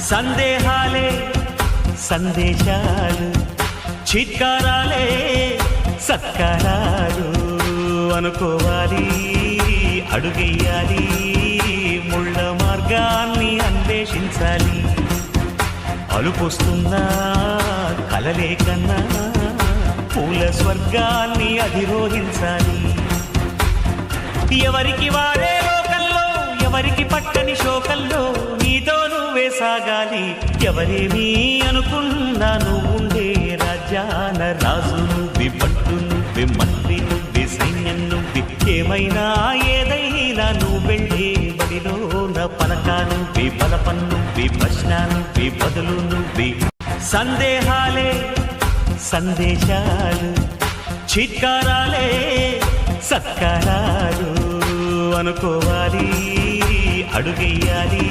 సందేహాలే సందేశాలు, చిత్కారాలే సత్కారాలు. అనుకోవాలి, అడుగెయ్యాలి, ముళ్ళ మార్గాన్ని అన్వేషించాలి. అలుపొస్తున్నా కలలే కన్నా పూల స్వర్గాన్ని అధిరోహించాలి. ఎవరికి వారే లోకంలో, ఎవరికి పట్టని శోకంలో నీతో నువ్వే సాగాలి. ఎవరేమీ అనుకున్నా నువ్వుండే రాజ్యాన రాజు నువ్వే, పట్టు నువ్వే, మంత్రి నువ్వే, సైన్యం నువ్వే. ఏమైనా ఏదైనా నువ్వు వెళ్ళే బడిలో నా పలక నువ్వే, బలపం నువ్వే, ప్రశ్న నువ్వే, బదులు నువ్వే. సందేహాలే సందేశాలు, చిత్కారాలే సత్కారాలు. అనుకోవాలి, అడుగెయ్యాలి,